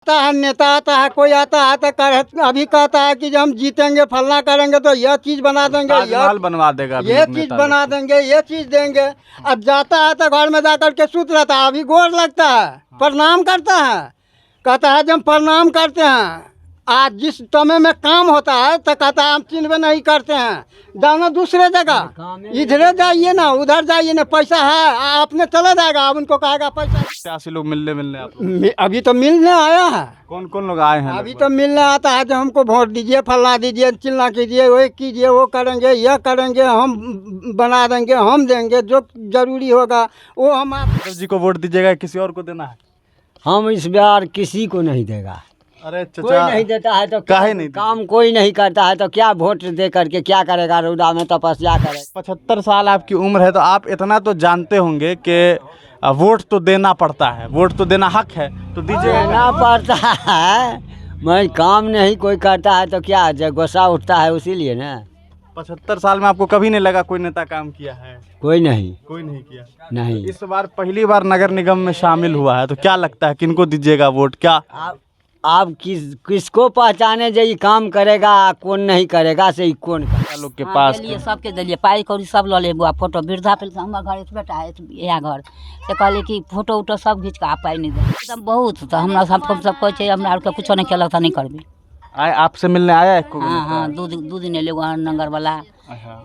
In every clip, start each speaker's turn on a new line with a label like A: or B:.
A: आता है नेता आता है, कोई आता है तो अभी कहता है कि जब हम जीतेंगे फलना करेंगे तो यह चीज बना देंगे,
B: ताजमहल बनवा देगा अभी
A: ये
B: लोग
A: चीज
B: नेता
A: बना
B: लोग।
A: देंगे, ये चीज देंगे। अब जाता है तो घर में जाकर के सूत रहता है, अभी गोर लगता है, प्रणाम करता है, कहता है जब प्रणाम करते हैं आज जिस समय में काम होता है तो कहता है हम चिन्ह नहीं करते हैं, जाना दूसरे जगह, इधरे जाइए ना उधर जाइए ना, पैसा है अपने चला जाएगा, अब उनको कहेगा पैसा।
B: 80 लोग मिलने आप लोग।
A: अभी तो मिलने आया है,
B: कौन कौन लोग आए हैं
A: अभी
B: लगभग?
A: तो मिलने आता है जो हमको वोट दीजिए, फलना दीजिए, चिल्ला कीजिए, वो कीजिए, वो करेंगे, यह करेंगे, हम बना देंगे, हम देंगे, जो जरूरी होगा वो हम
B: यादव जी को वोट दीजिएगा, किसी और को देना है?
C: हम इस बार किसी को नहीं देगा।
B: अरे
C: कोई
B: चाचा
C: नहीं देता है तो
B: काहे नहीं
C: काम कोई नहीं करता है तो क्या वोट दे करके क्या करेगा, रौदा में तपस्या करेगा।
B: 75 साल आपकी उम्र है तो आप इतना तो जानते होंगे कि वोट तो देना पड़ता है, वोट तो देना हक है, तो दीजिएगा।
C: देना पड़ता है, मैं काम नहीं कोई करता है तो क्या जब गुस्सा उठता है उसीलिए ना।
B: 75 साल में आपको कभी नहीं लगा कोई नेता काम किया है?
C: कोई नहीं
B: कोई नहीं किया।
C: नहीं।
B: इस बार पहली बार नगर निगम में शामिल हुआ है तो क्या लगता है किनको दीजिएगा वोट? क्या
C: आप किसको पहचाने जो ये काम करेगा कौन नहीं करेगा से कौन
B: लोग के पास
D: दिलिए सबके दिलिए पाई कौड़ी सब लऽ ले बुआ, फोटो वृद्धा पेंशन हमारे घर एक बेटा है यह घर से कहलिए कि फोटो उटो सब घींच के आप पाई नहीं दे एकदम बहुत तो हमरा सब कहै छै हमरा आरके कुछो नहीं केलक नहीं करबे।
B: आए आपसे मिलने आया है?
D: हाँ दू दिन एले, एगो नंगर वाला,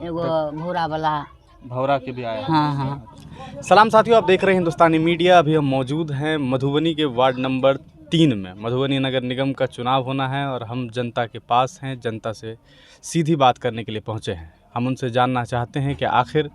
D: एगो भोरा वाला,
B: भौरा के भी आया है।
D: हाँ।
B: सलाम साथियों, आप देख रहे हैं हिंदुस्तानी मीडिया। अभी हम मौजूद हैं मधुबनी के वार्ड नंबर 3 में। मधुबनी नगर निगम का चुनाव होना है और हम जनता के पास हैं, जनता से सीधी बात करने के लिए पहुंचे हैं। हम उनसे जानना चाहते हैं कि आखिर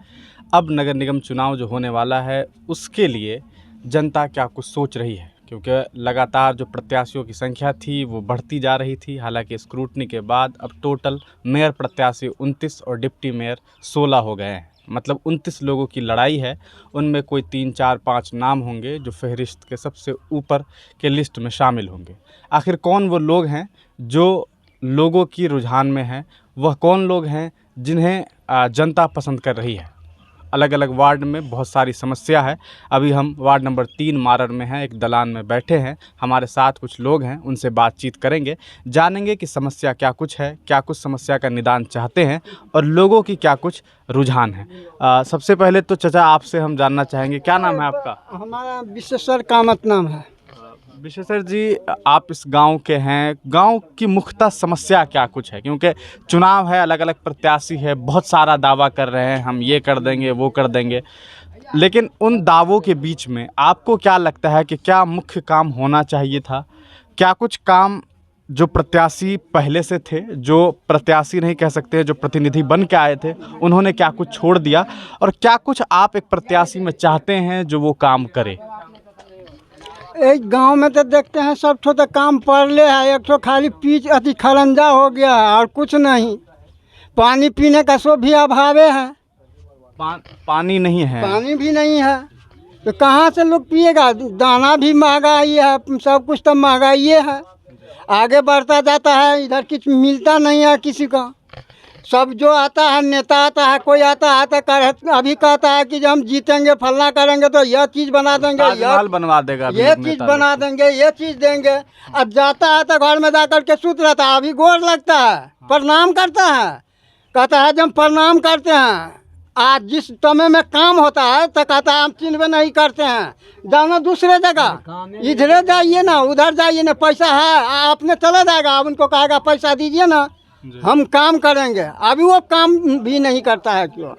B: अब नगर निगम चुनाव जो होने वाला है उसके लिए जनता क्या कुछ सोच रही है, क्योंकि लगातार जो प्रत्याशियों की संख्या थी वो बढ़ती जा रही थी। हालांकि स्क्रूटनी के बाद अब टोटल मेयर प्रत्याशी 29 और डिप्टी मेयर 16 हो गए हैं। मतलब 29 लोगों की लड़ाई है, उनमें कोई 3, 4, 5 नाम होंगे जो फहरिस्त के सबसे ऊपर के लिस्ट में शामिल होंगे। आखिर कौन वो लोग हैं जो लोगों की रुझान में हैं, वह कौन लोग हैं जिन्हें जनता पसंद कर रही है? अलग अलग वार्ड में बहुत सारी समस्या है। अभी हम वार्ड नंबर 3 मारर में हैं, एक दलान में बैठे हैं। हमारे साथ कुछ लोग हैं, उनसे बातचीत करेंगे, जानेंगे कि समस्या क्या कुछ है, क्या कुछ समस्या का निदान चाहते हैं और लोगों की क्या कुछ रुझान है। सबसे पहले तो चाचा आपसे हम जानना चाहेंगे, क्या नाम है आपका?
A: हमारा विश्वेश्वर कामत नाम है।
B: विश्वेश्वर जी, आप इस गांव के हैं, गांव की मुख्यतः समस्या क्या कुछ है? क्योंकि चुनाव है, अलग अलग प्रत्याशी है, बहुत सारा दावा कर रहे हैं, हम ये कर देंगे वो कर देंगे, लेकिन उन दावों के बीच में आपको क्या लगता है कि क्या मुख्य काम होना चाहिए था? क्या कुछ काम जो प्रत्याशी पहले से थे, जो प्रत्याशी नहीं कह सकते, जो प्रतिनिधि बन के आए थे, उन्होंने क्या कुछ छोड़ दिया, और क्या कुछ आप एक प्रत्याशी में चाहते हैं जो वो काम करे?
A: एक गांव में तो देखते हैं सब ठो तो काम पड़ले है, एक ठो खाली पीच अति खरंजा हो गया है और कुछ नहीं। पानी पीने का सो भी अभाव है,
B: पानी नहीं है,
A: पानी भी नहीं है तो कहाँ से लोग पिएगा? दाना भी महंगाई है, सब कुछ तो महंगाई है, आगे बढ़ता जाता है, इधर कुछ मिलता नहीं है किसी का। सब जो आता है नेता आता है, कोई आता है तो अभी कहता है कि जब हम जीतेंगे फलना करेंगे तो यह चीज बना देंगे,
B: ताजमहल बनवा देगा अभी
A: ये
B: लोग
A: चीज
B: नेता
A: बना
B: लोग।
A: देंगे, ये चीज देंगे। अब जाता है तो घर में जाकर के सूत रहता है, अभी गोर लगता है, प्रणाम करता है, कहता है जब प्रणाम करते हैं आज जिस समय में काम होता है तो कहता है हम चिन्ह नहीं करते हैं, जाना दूसरे जगह, इधरे जाइए ना उधर जाइए ना, पैसा है अपने चला जाएगा, अब उनको कहेगा पैसा दीजिए ना, हम काम करेंगे। अभी वो काम भी नहीं करता है क्यों?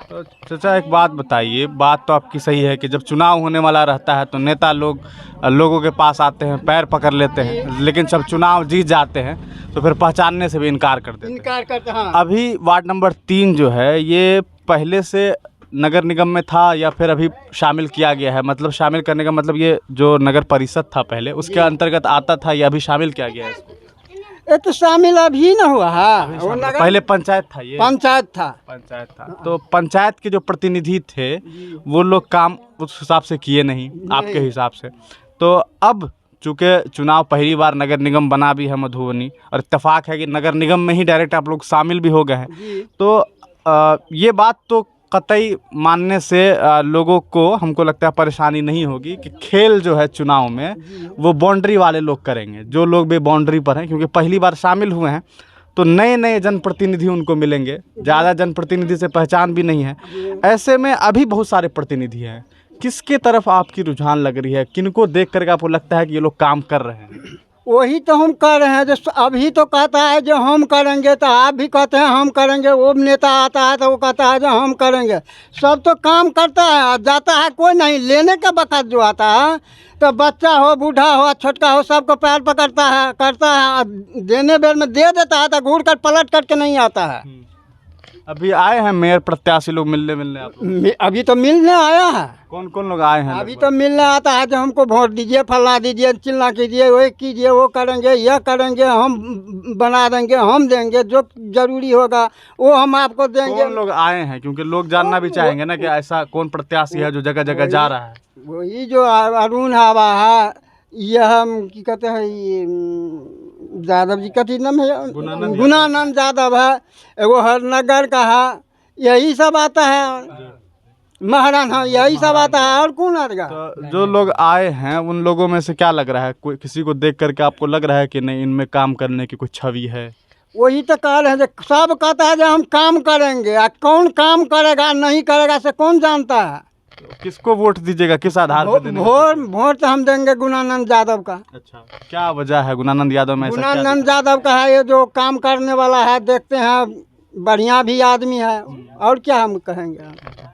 B: तो चाचा एक बात बताइए, बात तो आपकी सही है कि जब चुनाव होने वाला रहता है तो नेता लोग लोगों के पास आते हैं, पैर पकड़ लेते हैं, लेकिन जब चुनाव जीत जाते हैं तो फिर पहचानने से भी इनकार कर देते हैं।
A: इनकार करते हैं।
B: अभी वार्ड नंबर 3 जो है ये पहले से नगर निगम में था या फिर अभी शामिल किया गया है? मतलब शामिल करने का मतलब ये जो नगर परिषद था पहले उसके अंतर्गत आता था या अभी शामिल किया गया है इसको?
A: ये तो शामिल अभी न हुआ है, वो नगर
B: पहले पंचायत था, ये
A: पंचायत था।
B: पंचायत था। तो पंचायत के जो प्रतिनिधि थे वो लोग काम उस हिसाब से किए नहीं आपके हिसाब से। तो अब चूँकि चुनाव पहली बार नगर निगम बना भी है मधुबनी, और इत्तेफाक है कि नगर निगम में ही डायरेक्ट आप लोग शामिल भी हो गए हैं, तो ये बात तो कतई मानने से लोगों को हमको लगता है परेशानी नहीं होगी कि खेल जो है चुनाव में वो बाउंड्री वाले लोग करेंगे, जो लोग भी बाउंड्री पर हैं, क्योंकि पहली बार शामिल हुए हैं तो नए नए जनप्रतिनिधि उनको मिलेंगे, ज़्यादा जनप्रतिनिधि से पहचान भी नहीं है। ऐसे में अभी बहुत सारे प्रतिनिधि हैं, किसके तरफ आपकी रुझान लग रही है, किनको देख करके आपको लगता है कि ये लोग काम कर रहे हैं?
A: वही तो हम कर रहे हैं। जो अभी तो कहता है जो हम करेंगे, तो आप भी कहते हैं हम करेंगे, वो नेता आता है तो वो कहता है जो हम करेंगे। सब तो काम करता है और जाता है कोई नहीं। लेने का वक्त जो आता है तो बच्चा हो, बूढ़ा हो, छोटका हो, सबको पैर पकड़ता है, करता है, और देने बेर में दे देता है तो घूर कर पलट करके नहीं आता है।
B: अभी आए हैं मेयर प्रत्याशी लोग मिलने आप लोग?
A: अभी तो मिलने आया है।
B: कौन कौन लोग आए हैं?
A: अभी तो मिलने आता है जो हमको वोट दीजिए, फलना दीजिए, चिल्ला कीजिए, वो कीजिए, वो करेंगे, यह करेंगे, हम बना देंगे, हम देंगे, जो जरूरी होगा वो हम आपको देंगे।
B: कौन लोग आए हैं, क्योंकि लोग जानना भी चाहेंगे ना कि ऐसा कौन प्रत्याशी है जो जगह जगह जा रहा है?
A: वही जो अरुण हवा है, यह हम की कहते हैं ये यादव जी का नाम है, गुणानंद यादव है, एगो हरनगर का है, यही सब आता है। महाराणा यही सब आता है, और कौन आएगा?
B: तो जो लोग आए हैं उन लोगों में से क्या लग रहा है, कोई किसी को देख करके आपको लग रहा है कि नहीं इनमें काम करने की कुछ छवि है?
A: वही तो कह रहे हैं, जो सब कहता है जो हम काम करेंगे, और कौन काम करेगा नहीं करेगा से कौन जानता है?
B: तो किसको वोट दीजिएगा, किस आधार पर देंगे?
A: वोट तो हम देंगे गुणानंद यादव का।
B: अच्छा, क्या वजह है गुणानंद यादव में?
A: गुणानंद यादव का है, ये जो काम करने वाला है, देखते हैं बढ़िया भी आदमी है, और क्या हम कहेंगे।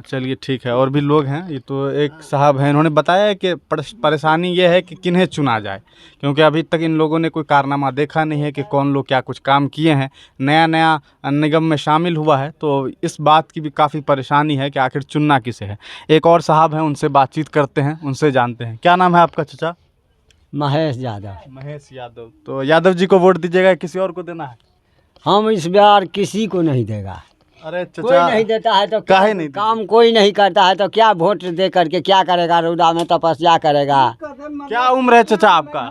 B: चलिए ठीक है, और भी लोग हैं। ये तो एक साहब हैं, इन्होंने बताया है कि परेशानी ये है कि किन्हें चुना जाए, क्योंकि अभी तक इन लोगों ने कोई कारनामा देखा नहीं है कि कौन लोग क्या कुछ काम किए हैं। नया नया निगम में शामिल हुआ है, तो इस बात की भी काफ़ी परेशानी है कि आखिर चुनना किसे है। एक और साहब हैं, उनसे बातचीत करते हैं, उनसे जानते हैं। क्या नाम है आपका चाचा?
C: महेश यादव।
B: महेश यादव। तो यादव जी को वोट दीजिएगा, किसी और को देना है?
C: हम इस बार किसी को नहीं देगा।
B: अरे
C: कोई
B: चाचा,
C: नहीं देता है तो
B: काहे नहीं
C: काम कोई नहीं करता है तो क्या वोट दे करके क्या करेगा? रौदा में तपस्या करेगा।
B: क्या उम्र है चाचा आपका?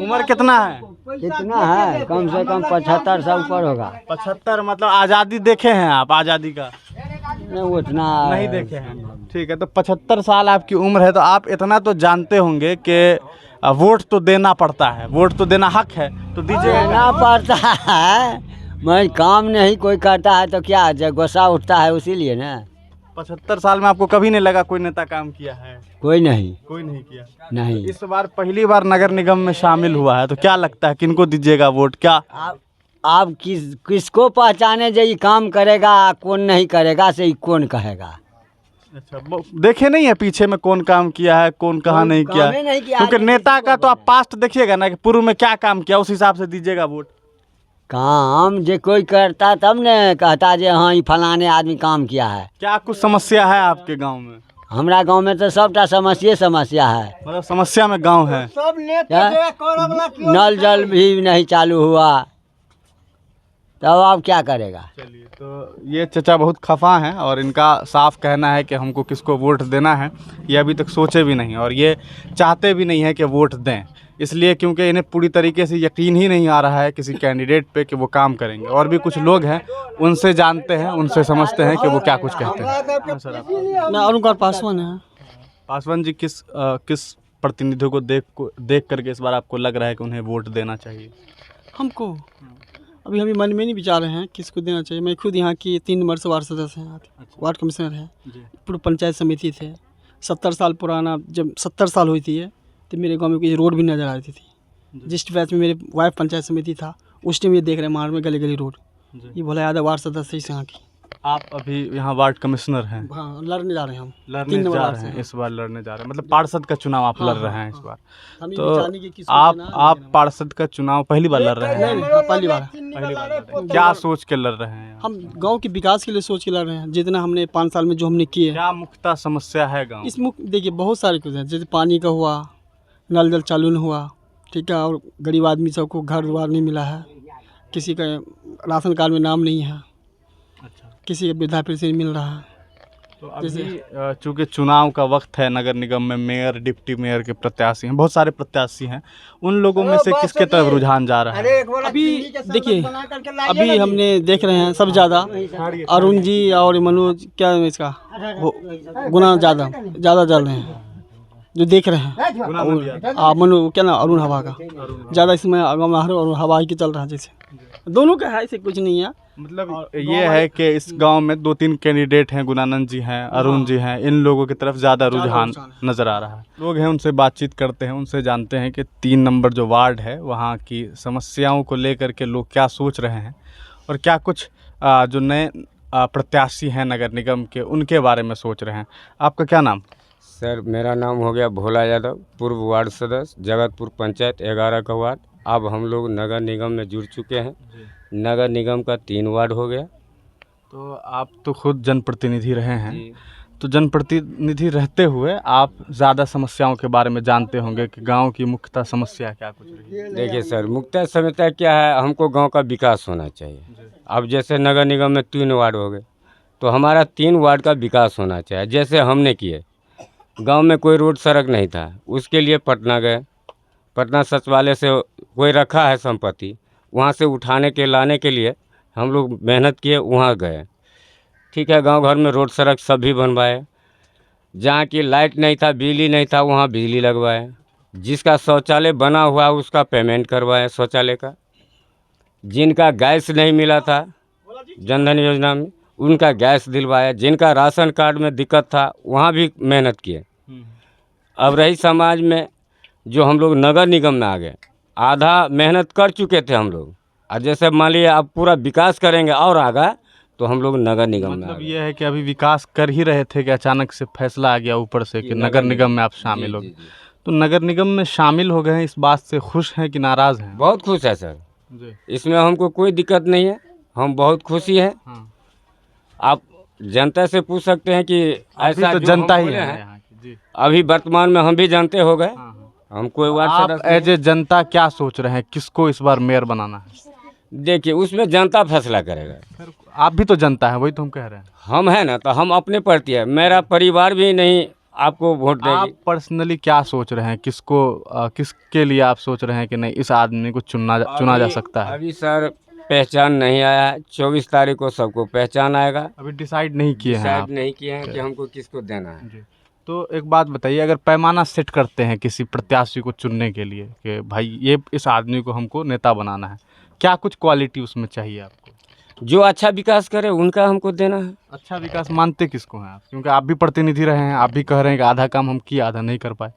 B: उम्र कितना है?
C: कितना है? कम से कम 75 से ऊपर होगा।
B: 75? मतलब आज़ादी देखे हैं आप? आज़ादी का
C: नहीं, उतना
B: नहीं देखे हैं। ठीक है, तो 75 साल आपकी उम्र है, तो आप इतना तो जानते होंगे कि वोट तो देना पड़ता है, वोट तो देना हक है, तो दीजिएगा।
C: देना पड़ता है, मैं काम नहीं कोई करता है तो क्या गुस्सा उठता है, उसीलिए ना।
B: 75 साल में आपको कभी नहीं लगा कोई नेता काम किया है?
C: कोई नहीं
B: किया।
C: नहीं।
B: तो इस बार पहली बार नगर निगम में शामिल हुआ है, तो क्या लगता है किनको दीजिएगा वोट? क्या
C: आप किसको पहचाने जो ये काम करेगा कौन नहीं करेगा से कौन कहेगा?
B: अच्छा, देखे नहीं है पीछे में कौन काम किया है, कौन कहाँ नहीं किया? क्योंकि नेता का तो आप पास्ट देखिएगा ना कि पूर्व में क्या काम किया, उस हिसाब से दीजिएगा वोट।
C: काम जो कोई करता तब न कहता जे हाँ ये फलाने आदमी काम किया है।
B: क्या कुछ समस्या है आपके गांव में?
C: हमारा गांव में तो सबटा समस्या है।
B: मतलब समस्या में गांव है।
A: सब नेता
C: नल जल भी नहीं चालू हुआ, तब आप क्या करेगा?
B: चलिए, तो ये चचा बहुत खफा हैं और इनका साफ कहना है कि हमको किसको वोट देना है ये अभी तक सोचे भी नहीं, और ये चाहते भी नहीं है कि वोट दें, इसलिए क्योंकि इन्हें पूरी तरीके से यकीन ही नहीं आ रहा है किसी कैंडिडेट पे कि वो काम करेंगे। और भी कुछ लोग हैं, उनसे जानते हैं, उनसे समझते हैं कि वो क्या कुछ कहते हैं। सर आप?
E: मैं अरुण पासवान है।
B: पासवान जी, किस प्रतिनिधि को देख करके इस बार आपको लग रहा है कि उन्हें वोट देना चाहिए?
E: हमको अभी मन में नहीं विचार हैं किसको देना चाहिए। मैं खुद यहाँ की 3 नंबर से वार्ड सदस्य हैं, वार्ड कमिश्नर है, पूर्व पंचायत समिति थे। 70 साल पुराना, जब 70 साल हुई थी तो मेरे गांव में कोई रोड भी नज़र आ रही थी। जिस बैच में मेरे वाइफ पंचायत समिति था उस टाइम ये देख रहे हैं मार में गली गली रोड। ये भोला यादव वार्ड सदस्य से यहाँ की।
B: आप अभी यहाँ वार्ड कमिश्नर हैं?
E: हाँ, लड़ने जा रहे हैं हम।
B: लड़ने जा रहे हैं, इस बार लड़ने जा रहे हैं, मतलब पार्षद का चुनाव आप लड़ रहे हैं इस बार। तो आप पार्षद का चुनाव पहली बार लड़ रहे हैं?
E: पहली बार।
B: क्या सोच के लड़ रहे हैं?
E: हम गांव के विकास के लिए सोच के लड़ रहे हैं। जितना हमने 5 साल में जो हमने किए,
B: क्या मुख्य समस्या है गाँव?
E: इस देखिए बहुत सारे कुछ हैं, जैसे पानी का हुआ, नल जल चालू नहीं हुआ, ठीक है, और गरीब आदमी सबको घर द्वार नहीं मिला है, किसी का राशन कार्ड में नाम नहीं है, किसी का वृद्धा पेंशन मिल रहा है।
B: तो अभी चूंकि चुनाव का वक्त है, नगर निगम में मेयर डिप्टी मेयर के प्रत्याशी हैं, बहुत सारे प्रत्याशी हैं, उन लोगों में से किसके तरफ रुझान जा रहा है?
E: अभी देखिए, अभी हमने देख रहे हैं सब ज़्यादा अरुण जी और मनोज, क्या इसका गुना ज़्यादा चल रहे हैं जो देख रहे हैं। मनु क्या ना, अरुण हवा का ज़्यादा इसमें और हवा ही के चल रहा है, जैसे दोनों का है, ऐसे कुछ नहीं है।
B: मतलब ये है कि इस गांव में 2-3 कैंडिडेट हैं, गुणानंद जी हैं, अरुण जी हैं, इन लोगों की तरफ ज़्यादा रुझान नज़र आ रहा है। लोग हैं, उनसे बातचीत करते हैं, उनसे जानते हैं कि 3 नंबर जो वार्ड है वहाँ की समस्याओं को लेकर के लोग क्या सोच रहे हैं और क्या कुछ जो नए प्रत्याशी हैं नगर निगम के, उनके बारे में सोच रहे हैं। आपका क्या नाम?
F: सर मेरा नाम हो गया भोला यादव, पूर्व वार्ड सदस्य, जगतपुर पंचायत 11 का वार्ड। अब हम लोग नगर निगम में जुड़ चुके हैं। नगर निगम का 3 वार्ड हो गया।
B: तो आप तो खुद जनप्रतिनिधि रहे हैं, तो जनप्रतिनिधि रहते हुए आप ज़्यादा समस्याओं के बारे में जानते होंगे कि गांव की मुख्यतः समस्या क्या कुछ रही है।
F: देखिए सर, मुख्य समस्या क्या है, हमको गांव का विकास होना चाहिए। अब जैसे नगर निगम में 3 वार्ड हो गए, तो हमारा 3 वार्ड का विकास होना चाहिए। जैसे हमने किए, गांव में कोई रोड सड़क नहीं था, उसके लिए पटना गए, पटना सचिवालय से कोई रखा है संपत्ति, वहाँ से उठाने के लाने के लिए हम लोग मेहनत किए, वहाँ गए। ठीक है, गांव घर में रोड सड़क सब भी बनवाए। जहाँ की लाइट नहीं था, बिजली नहीं था, वहाँ बिजली लगवाए। जिसका शौचालय बना हुआ उसका पेमेंट करवाए शौचालय का। जिनका गैस नहीं मिला था जनधन योजना में, उनका गैस दिलवाया। जिनका राशन कार्ड में दिक्कत था, वहाँ भी मेहनत किए। अब रही समाज में, जो हम लोग नगर निगम में आ गए, आधा मेहनत कर चुके थे हम लोग, और जैसे मान लीजिए अब पूरा विकास करेंगे और आगा, तो हम लोग नगर निगम में
B: मतलब ये है कि अभी विकास कर ही रहे थे कि अचानक से फैसला आ गया ऊपर से कि नगर निगम में आप शामिल हो गए। तो नगर निगम में शामिल हो गए हैं, इस बात से खुश हैं कि नाराज़ हैं?
F: बहुत खुश है सर
B: जी।
F: इसमें हमको कोई दिक्कत नहीं है, हम बहुत खुशी है। आप जनता से पूछ सकते हैं कि ऐसा
B: तो
F: जो
B: जनता
F: हम
B: ही
F: बोले
B: है
F: हैं,
B: यहाँ की। जी।
F: अभी वर्तमान में हम भी जानते हो गए। हम कोई वार्ड
B: आप
F: सदस्य
B: एज ए जनता क्या सोच रहे हैं, किसको इस बार मेयर बनाना है?
F: देखिए, उसमें जनता फैसला करेगा।
B: आप भी तो जनता है, वही तो हम कह रहे हैं।
F: हम है ना, तो हम अपने प्रति है, मेरा परिवार भी नहीं आपको वोट
B: आप
F: देगी।
B: पर्सनली क्या सोच रहे हैं, किसके लिए आप सोच रहे हैं कि नहीं, इस आदमी को चुना जा सकता है?
F: अभी सर पहचान नहीं आया है, 24 तारीख को सबको पहचान आएगा।
B: अभी डिसाइड नहीं किए हैं आप?
F: डिसाइड नहीं किए हैं कि हमको किसको देना है।
B: जी। तो एक बात बताइए, अगर पैमाना सेट करते हैं किसी प्रत्याशी को चुनने के लिए कि भाई ये इस आदमी को हमको नेता बनाना है, क्या कुछ क्वालिटी उसमें चाहिए आपको?
F: जो अच्छा विकास करे उनका हमको देना है।
B: अच्छा विकास मानते किसको हैं आप? क्योंकि आप भी प्रतिनिधि रहे हैं, आप भी कह रहे हैं कि आधा काम हम किए, आधा नहीं कर पाए।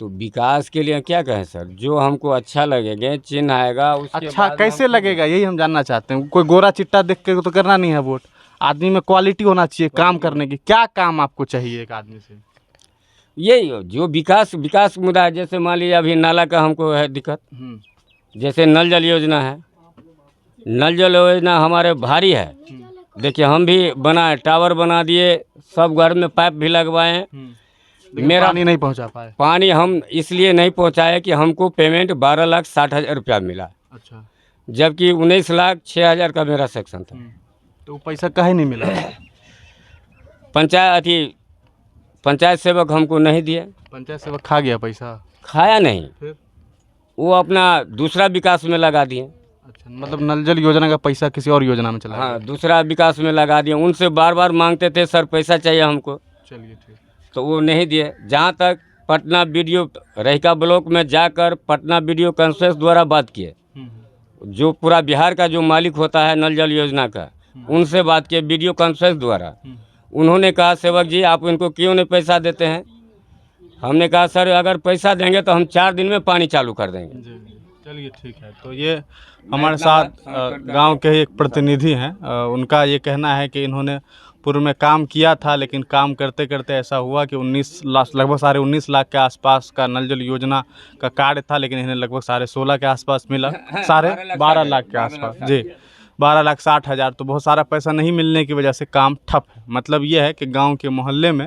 F: तो विकास के लिए क्या कहें सर, जो हमको अच्छा लगेगा, चिन्ह आएगा उसके
B: अच्छा
F: बाद
B: कैसे लगेगा, यही हम जानना चाहते हैं। कोई गोरा चिट्टा देख के तो करना नहीं है वोट, आदमी में क्वालिटी होना चाहिए काम करने की। क्या काम आपको चाहिए एक आदमी से?
F: यही जो विकास मुद्दा है। जैसे मान लीजिए अभी नाला का हमको है दिक्कत, जैसे नल जल योजना है, नल जल योजना हमारे भारी है। देखिए, हम भी बनाए, टावर बना दिए, सब घर में पाइप भी लगवाए। मेरा
B: पानी नहीं पहुंचा पाए।
F: पानी हम इसलिए नहीं पहुंचाए कि हमको पेमेंट 12,60,000 रुपया मिला,
B: अच्छा,
F: जबकि 19,06,000 का मेरा सेक्शन था।
B: तो वो पैसा काहे नहीं मिला?
F: पंचायत सेवक हमको नहीं दिए,
B: पंचायत सेवक खा गया पैसा?
F: खाया नहीं,
B: फिर?
F: वो अपना दूसरा विकास में लगा दिए।
B: अच्छा, मतलब नल जल योजना का पैसा किसी और योजना में चला
F: हाँ, दूसरा विकास में लगा दिए। उनसे बार बार मांगते थे, सर पैसा चाहिए हमको,
B: गया। चलिए ठीक।
F: तो वो नहीं दिए। जहाँ तक पटना बीडीओ रहिका ब्लॉक में जाकर पटना बीडीओ कॉन्फ्रेंस द्वारा बात किए, जो पूरा बिहार का जो मालिक होता है नल जल योजना का, उनसे बात किए वीडियो कॉन्फ्रेंस द्वारा। उन्होंने कहा, सेवक जी आप इनको क्यों नहीं पैसा देते हैं? हमने कहा, सर अगर पैसा देंगे तो हम 4 दिन में पानी चालू कर देंगे।
B: चलिए ठीक है। तो ये हमारे साथ गांव के ही एक प्रतिनिधि हैं, उनका ये कहना है कि इन्होंने पूर्व में काम किया था, लेकिन काम करते करते ऐसा हुआ कि 19 लाख, लगभग 19.5 लाख के आसपास का नल जल योजना का कार्य था, लेकिन इन्हें लगभग 16.5 के आसपास मिला, 12.5 लाख के आसपास। जी, 12,60,000। तो बहुत सारा पैसा नहीं मिलने की वजह से काम ठप है। मतलब ये है कि गांव के मोहल्ले में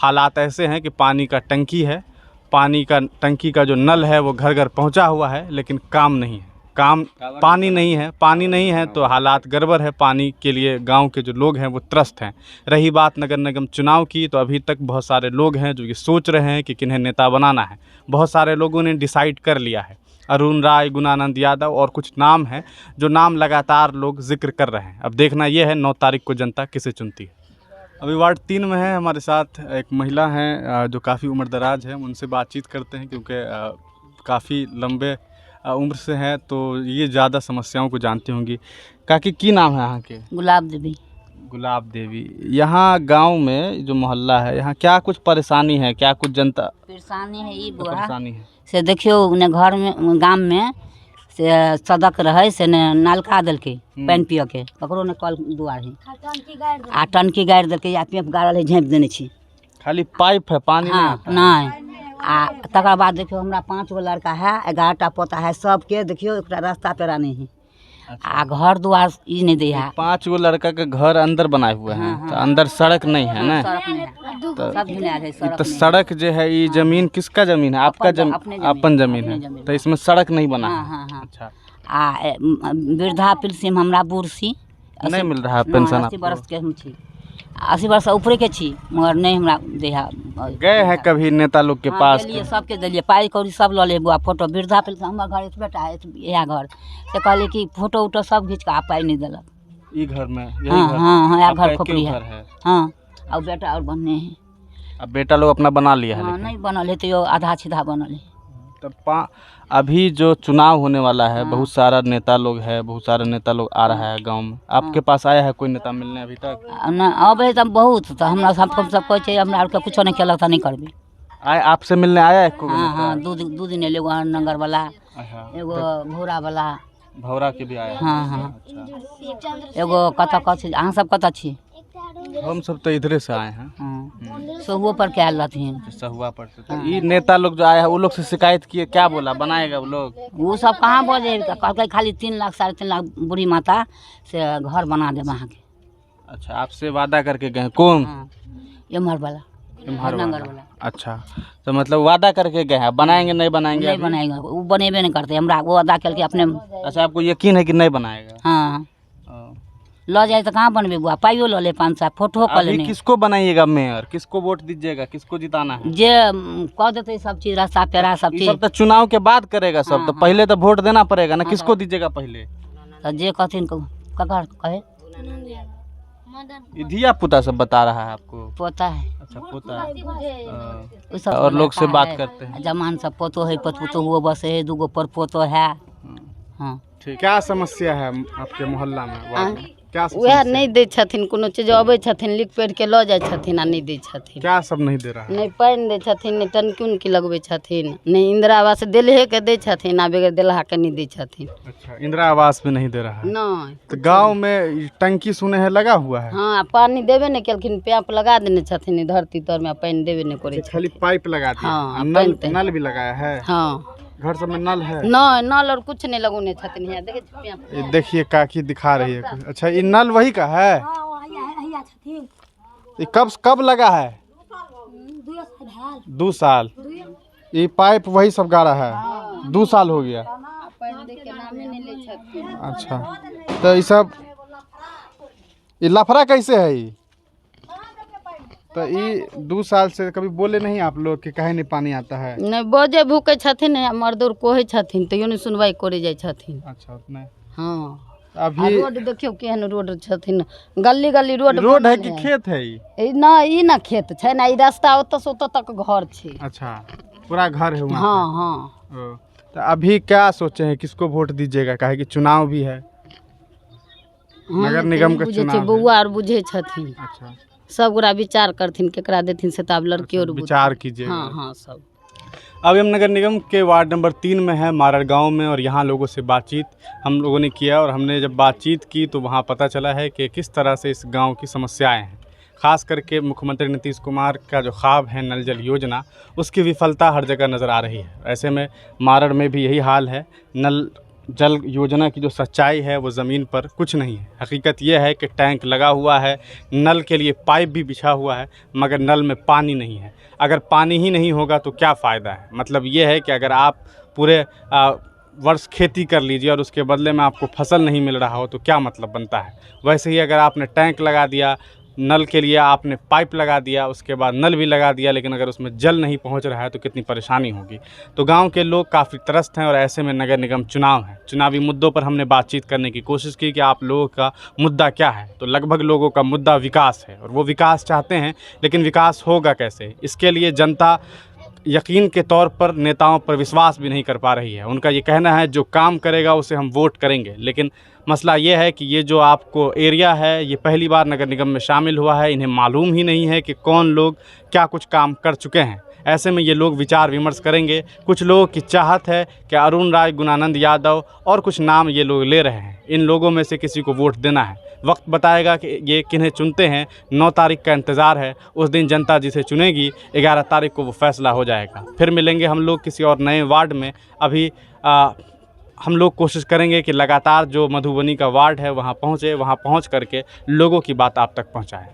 B: हालात ऐसे हैं कि पानी का टंकी है, पानी का टंकी का जो नल है वो घर घर पहुंचा हुआ है, लेकिन काम नहीं है, काम पानी नहीं है तो हालात गड़बड़ है। पानी के लिए गांव के जो लोग हैं वो त्रस्त हैं। रही बात नगर निगम चुनाव की, तो अभी तक बहुत सारे लोग हैं जो ये सोच रहे हैं कि किन्हें नेता बनाना है। बहुत सारे लोगों ने डिसाइड कर लिया है। अरुण राय, गुणानंद यादव और कुछ नाम हैं जो नाम लगातार लोग जिक्र कर रहे हैं। अब देखना यह है 9 तारीख को जनता किसे चुनती है। अभी वार्ड 3 में है हमारे साथ एक महिला हैं जो काफ़ी उम्रदराज है। उनसे बातचीत करते हैं क्योंकि काफ़ी लंबे उम्र से हैं, तो ये ज़्यादा समस्याओं को जानती होंगी। काकी की नाम है यहाँ के?
D: गुलाब देवी।
B: गुलाब देवी। यहाँ गांव में जो मोहल्ला है, यहाँ क्या कुछ परेशानी है? क्या कुछ जनता
D: परेशानी है? ई बुआ
B: परेशानी है
D: से देखियो ने घर में गाम में से सड़क रहे से ने नलका देलकै पानि पिय के, ककरो ने कल दुआर है आ टंकी गाड़ि देलकै या पेप गाड़ल है, झाँपि देने छी।
B: खाली पाइप है, पानी नहीं
D: हाँ
B: आता है।
D: नहीं। आ तकर बाद देखियो हमरा 5 गो लड़का है, 11टा पोता है, सबके देखियो एकटा रास्ता पेरा नहीं है। आ घर दुआर ई नहीं दे है।
B: 5 गो लड़का के घर अंदर बनाए हुए हैं, तो अंदर सड़क नहीं है ना?
D: सड़क नहीं है, सब घिनायल है
B: ये
D: सड़क
B: तो
D: नहीं है।
B: सड़क जो है, ये जमीन किसका जमीन है? आपका अपन जमीन है, तो इसमें सड़क नहीं बना
D: हाँ
B: है।
D: हाँ हाँ।
B: अच्छा,
D: आ वृद्धा पेंशन हमरा बूढ़ सी
B: नहीं मिल रहा है पेंशन
D: 80 वर्ष के हम छी, 80 वर्ष ऊपरे के छी, मगर नहीं हमरा दे है।
B: गए हैं कभी नेता लोग के पास?
D: देलिए, सबके देलिए, पाई कौड़ी सब लऽ ले बुआ। फोटो वृद्धा पेंशन हमर घर बेटा है इएह घर से कहलिए कि फोटो उटो सब घीच के आ पाई नहीं देलक।
B: ये घर में यही
D: हाँ
B: घर?
D: हाँ हाँ,
B: आपका
D: घर
B: एके
D: खोपड़ी
B: घर
D: है। हाँ, और बेटा और बनने हैं।
B: अब बेटा लोग अपना बना लिया है
D: हाँ,
B: लेकिन।
D: नहीं बनल है तो यो आधा सीधा बनल है।
B: तब अभी जो चुनाव होने वाला है, बहुत सारा नेता लोग है, बहुत सारे नेता लोग आ रहा है गांव में। आपके पास आया है कोई नेता मिलने अभी तक?
D: न अबै तऽ बहुत, तऽ हमरा सब कहै छै हमरा आरके कुछो नहीं केलक तऽ नहीं करबै।
B: आए आपसे मिलने आया है कोई
D: हाँ
B: नेता?
D: हाँ, दू दिन एगो नंगर वाला,
B: अच्छा,
D: एगो भूरा वाला।
B: भौरा के भी आया है?
D: हाँ हाँ,
B: अच्छा,
D: एगो कतऽ कथी, अहाँ सब कतऽ छी?
B: हम सब तो इधरे से आए हैं।
D: हाँ, सोहुओ पर के आयल रहथिन।
B: सहुआ पर से। तो ये नेता लोग जो आया है, वो लोग से शिकायत किए, क्या बोला? बनाएगा वो लोग?
D: वो सब कहाँ बजे, कहलकै खाली 3 लाख 3.5 लाख बूढ़ी माता से घर बना देब अहाँके।
B: अच्छा, आपसे वादा करके गए? कौन?
D: हाँ, एम्हर वाला,
B: इम्हर
D: नंगर
B: वाला।
D: वाला।
B: अच्छा, तो मतलब वादा करके गए हैं, बनाएंगे नहीं बनाएंगे?
D: नहीं
B: अभी?
D: बनेगा, वो बनेबे नहीं करते, हमरा वो अदा केलकै अपने।
B: अच्छा, आपको यकीन है कि नहीं बनाएगा?
D: हाँ, लऽ जाए तो कहाँ बनबे बुआ, पाइयो लऽ ले 500, फोटो कऽ
B: अभी
D: लेने।
B: किसको बनाइएगा मेयर? किसको वोट दीजिएगा? किसको जिताना है?
D: जे कह देते सब चीज, रास्ता पेरा सब
B: ये
D: चीज,
B: सब तो चुनाव के बाद करेगा सब, तो
D: हाँ,
B: पहले तो वोट देना पड़ेगा ना। किसको दीजिएगा पहले?
D: तो जे कहथिन ककर कहे
B: ये धिया पुता सब बता रहा है आपको?
D: पोता है।
B: अच्छा, पोता है।
D: उ सब
B: और लोग से
D: लड़का
B: बात
D: है,
B: करते हैं।
D: जमान सब पोतो है, पतपुतो हुआ बस है, 2 गो पर पोतो है। हाँ,
B: ठीक। क्या समस्या है आपके मोहल्ला में, वार्ड में? क्या
G: वएह
B: समस्या?
G: नहीं दै छथिन, कोनो चीज अबै छथिन लिख पढ़ि के लऽ जाइ छथिन आ नहीं दै छथिन।
B: क्या सब नहीं दे रहा है?
G: नहीं पानि दै छथिन, नहीं टंकी उनकी लगबै छथिन, नहीं इंदिरा आवास देलहे के दै छथिन आ बगैर देलहा के नहीं दै छथिन।
B: अच्छा, इंदिरा आवास भी नहीं दे रहा है?
G: नहीं,
B: तो गांव में ये टंकी सुने है लगा हुआ है?
G: हाँ, पानी देबे नहीं केलखिन, पैप लगा देने छथिन धरती तर में, पानी देबे नहीं करे छथिन।
B: खाली पाइप लगा दिया?
G: हाँ,
B: नल
G: पाइप तो-
B: नल भी लगाया है?
G: हाँ,
B: घर सब में नल है?
G: नहीं नल और कुछ नहीं लगौने छथिन। यहाँ देखिए पैप।
B: ये देखिए काकी दिखा रही है कुछ। अच्छा, ये नल वही का है? ये कब लगा है? 2 साल। ये पाइप वही सब गाड़ा है? 2 साल हो गया।
G: पानी दे के नामे नहीं ले छथिन।
B: अच्छा, तो ये सब ये लफड़ा कैसे है ये? तो ये 2 साल से कभी बोले नहीं आप लोग कि काहे नहीं पानी आता है?
G: नहीं बजे भूकै छथिन, मर्दोर कोहे छथिन तैयो नहीं सुनवाई करे जाइ छथिन।
B: अच्छा, उतना है।
G: हाँ, आ
B: अभी
G: रोड देखियो केहन रोड छथिन, गली गली रोड
B: रोड है
G: बनल
B: कि खेत है ये?
G: ई ना खेत छै ना, ई रास्ता ओतऽ से ओतऽ तक घर छै।
B: अच्छा, पूरा घर है वहाँ
G: हाँ हाँ,
B: पे? ओ, तो अभी क्या सोचे हैं, किसको वोट दीजिएगा? काहे कि चुनाव भी है, नगर निगम का चुनाव है।
G: बउआ और बुझे छथिन,
B: अच्छा,
G: सब गोरा विचार करथिन केकरा देथिन से, तब लड़की और
B: विचार कीजिए।
G: हाँ हाँ सब।
B: अभी हम नगर निगम के वार्ड नंबर 3 में है, मारड़ गांव में, और यहाँ लोगों से बातचीत हम लोगों ने किया। और हमने जब बातचीत की तो वहाँ पता चला है कि किस तरह से इस गांव की समस्याएं हैं। खास करके मुख्यमंत्री नीतीश कुमार का जो ख्वाब है नल जल योजना, उसकी विफलता हर जगह नज़र आ रही है। ऐसे में मारड़ में भी यही हाल है। नल जल योजना की जो सच्चाई है वो ज़मीन पर कुछ नहीं है। हकीकत ये है कि टैंक लगा हुआ है, नल के लिए पाइप भी बिछा हुआ है, मगर नल में पानी नहीं है। अगर पानी ही नहीं होगा तो क्या फ़ायदा है? मतलब ये है कि अगर आप पूरे वर्ष खेती कर लीजिए और उसके बदले में आपको फसल नहीं मिल रहा हो तो क्या मतलब बनता है। वैसे ही अगर आपने टैंक लगा दिया, नल के लिए आपने पाइप लगा दिया, उसके बाद नल भी लगा दिया, लेकिन अगर उसमें जल नहीं पहुंच रहा है तो कितनी परेशानी होगी। तो गांव के लोग काफ़ी त्रस्त हैं और ऐसे में नगर निगम चुनाव है, चुनावी मुद्दों पर हमने बातचीत करने की कोशिश की कि आप लोगों का मुद्दा क्या है। तो लगभग लोगों का मुद्दा विकास है और वो विकास चाहते हैं, लेकिन विकास होगा कैसे, इसके लिए जनता यकीन के तौर पर नेताओं पर विश्वास भी नहीं कर पा रही है। उनका ये कहना है जो काम करेगा उसे हम वोट करेंगे, लेकिन मसला ये है कि ये जो आपको एरिया है ये पहली बार नगर निगम में शामिल हुआ है, इन्हें मालूम ही नहीं है कि कौन लोग क्या कुछ काम कर चुके हैं। ऐसे में ये लोग विचार विमर्श करेंगे। कुछ लोगों की चाहत है कि अरुण राय, गुणानंद यादव और कुछ नाम ये लोग ले रहे हैं, इन लोगों में से किसी को वोट देना है। वक्त बताएगा कि ये किन्हें चुनते हैं। 9 तारीख का इंतज़ार है, उस दिन जनता जिसे चुनेगी 11 तारीख को वो फैसला हो जाएगा। फिर मिलेंगे हम लोग किसी और नए वार्ड में। अभी हम लोग कोशिश करेंगे कि लगातार जो मधुबनी का वार्ड है वहाँ पहुँचे, वहाँ पहुँच करके लोगों की बात आप तक पहुँचाएँ।